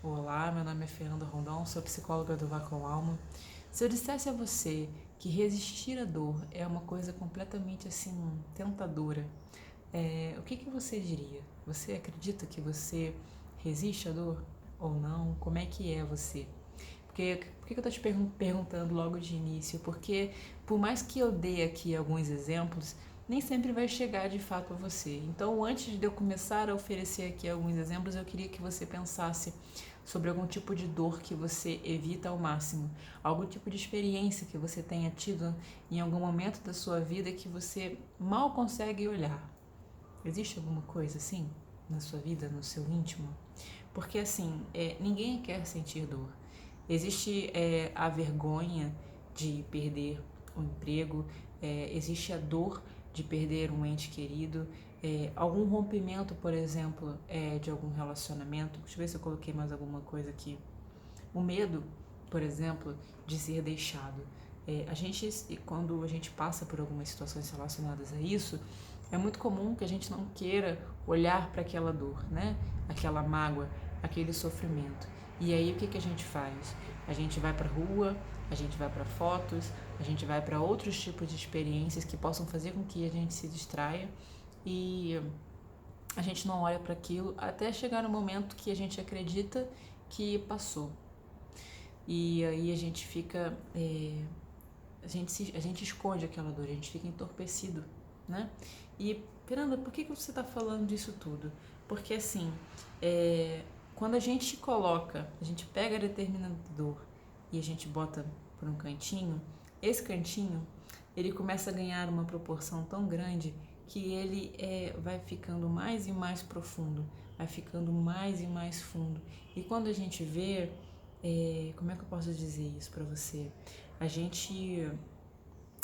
Olá, meu nome é Fernanda Rondon, sou psicóloga do Vá com Alma. Se eu dissesse a você que resistir à dor é uma coisa completamente assim tentadora, o que você diria? Você acredita que você resiste à dor ou não? Como é que é você? Por que eu estou te perguntando logo de início? Porque por mais que eu dê aqui alguns exemplos, nem sempre vai chegar de fato a você. Então, antes de eu começar a oferecer aqui alguns exemplos, eu queria que você pensasse sobre algum tipo de dor que você evita ao máximo, algum tipo de experiência que você tenha tido em algum momento da sua vida que você mal consegue olhar. Existe alguma coisa assim na sua vida, no seu íntimo? Porque assim, ninguém quer sentir dor. Existe a vergonha de perder o emprego, existe a dor de perder um ente querido, algum rompimento, por exemplo, de algum relacionamento. Deixa eu ver se eu coloquei mais alguma coisa aqui. O medo, por exemplo, de ser deixado. Quando a gente passa por algumas situações relacionadas a isso, é muito comum que a gente não queira olhar para aquela dor, né? Aquela mágoa, aquele sofrimento. E aí o que a gente faz? A gente vai para a rua, a gente vai para fotos, a gente vai para outros tipos de experiências que possam fazer com que a gente se distraia e a gente não olha para aquilo até chegar no momento que a gente acredita que passou. E aí a gente fica, a gente esconde aquela dor, a gente fica entorpecido, né? E, Fernanda, por que você está falando disso tudo? Porque assim, quando a gente coloca, a gente pega determinada dor e a gente bota por um cantinho, esse cantinho, ele começa a ganhar uma proporção tão grande que ele vai ficando mais e mais profundo, vai ficando mais e mais fundo. E quando a gente vê, como é que eu posso dizer isso para você? A gente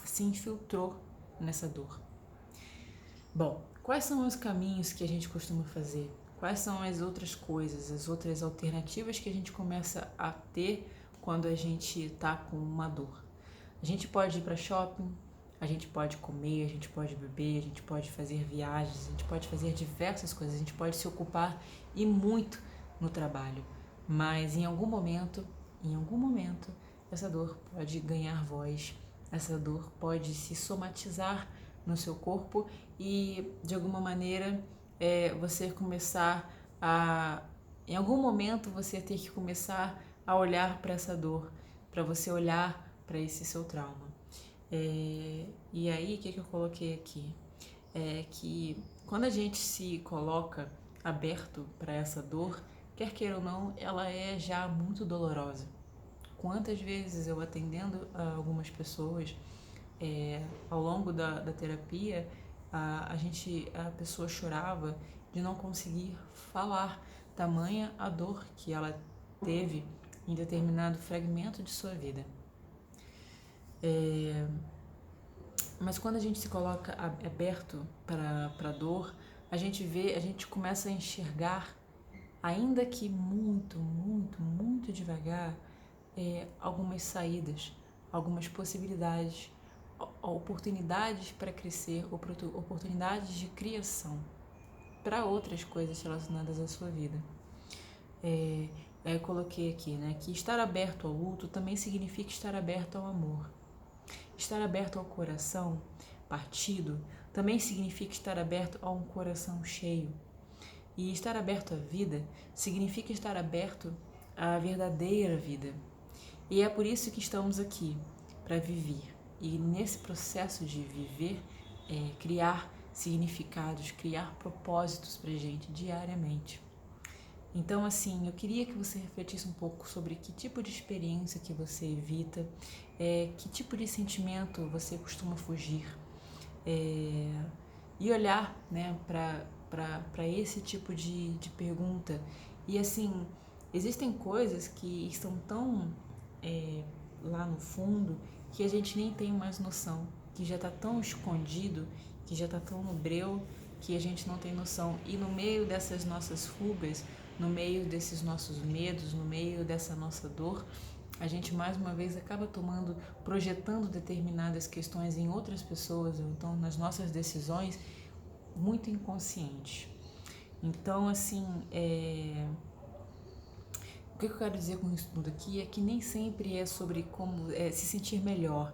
se infiltrou nessa dor. Bom, quais são os caminhos que a gente costuma fazer? Quais são as outras coisas, as outras alternativas que a gente começa a ter quando a gente está com uma dor? A gente pode ir para shopping, a gente pode comer, a gente pode beber, a gente pode fazer viagens, a gente pode fazer diversas coisas, a gente pode se ocupar e muito no trabalho. Mas em algum momento, essa dor pode ganhar voz, essa dor pode se somatizar no seu corpo e de alguma maneira você começar a, em algum momento você ter que começar a olhar para essa dor, para você olhar para esse seu trauma. E aí, o que eu coloquei aqui? É que quando a gente se coloca aberto para essa dor, quer queira ou não, ela é já muito dolorosa. Quantas vezes eu atendendo a algumas pessoas ao longo da terapia, a pessoa chorava de não conseguir falar, tamanha a dor que ela teve em determinado fragmento de sua vida. Mas quando a gente se coloca aberto para a dor, a gente começa a enxergar, ainda que muito, muito, muito devagar, algumas saídas, algumas possibilidades, oportunidades para crescer, oportunidades de criação para outras coisas relacionadas à sua vida. Eu coloquei aqui, né, que estar aberto ao luto também significa estar aberto ao amor. Estar aberto ao coração partido também significa estar aberto a um coração cheio. E estar aberto à vida significa estar aberto à verdadeira vida. E é por isso que estamos aqui, para viver. E nesse processo de viver, criar significados, criar propósitos para a gente diariamente. Então, assim, eu queria que você refletisse um pouco sobre que tipo de experiência que você evita, que tipo de sentimento você costuma fugir, e olhar, né, para esse tipo de pergunta. E, assim, existem coisas que estão tão lá no fundo que a gente nem tem mais noção, que já está tão escondido, que já está tão no breu, que a gente não tem noção. E no meio dessas nossas fugas, no meio desses nossos medos, no meio dessa nossa dor, a gente mais uma vez acaba projetando determinadas questões em outras pessoas, ou então nas nossas decisões, muito inconscientes. Então, assim, que eu quero dizer com isso tudo aqui é que nem sempre é sobre como se sentir melhor.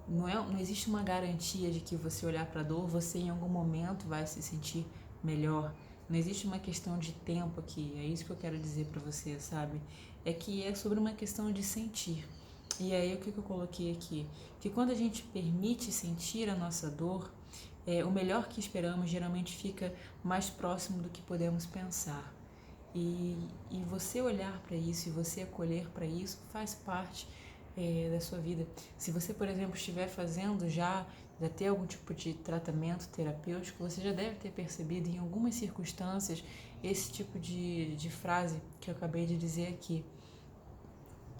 Não existe uma garantia de que você olhar para a dor, você em algum momento vai se sentir melhor. Não existe uma questão de tempo aqui, é isso que eu quero dizer para você, sabe? É que é sobre uma questão de sentir. E aí o que eu coloquei aqui? Que quando a gente permite sentir a nossa dor, o melhor que esperamos geralmente fica mais próximo do que podemos pensar. E você olhar para isso e você acolher para isso faz parte da sua vida. Se você, por exemplo, estiver fazendo já ter algum tipo de tratamento terapêutico, você já deve ter percebido em algumas circunstâncias esse tipo de frase que eu acabei de dizer aqui.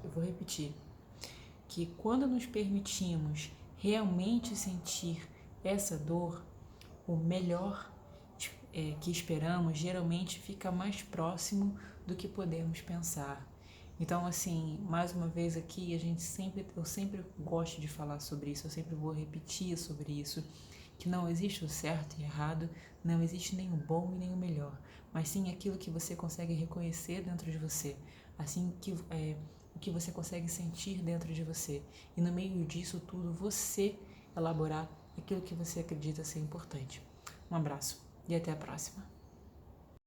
Eu vou repetir. Que quando nos permitimos realmente sentir essa dor, o melhor que esperamos geralmente fica mais próximo do que podemos pensar. Então, assim, mais uma vez aqui, eu sempre gosto de falar sobre isso, eu sempre vou repetir sobre isso, que não existe o certo e errado, não existe nem o bom e nem o melhor, mas sim aquilo que você consegue reconhecer dentro de você, assim que o que você consegue sentir dentro de você. E no meio disso tudo, você elaborar aquilo que você acredita ser importante. Um abraço e até a próxima.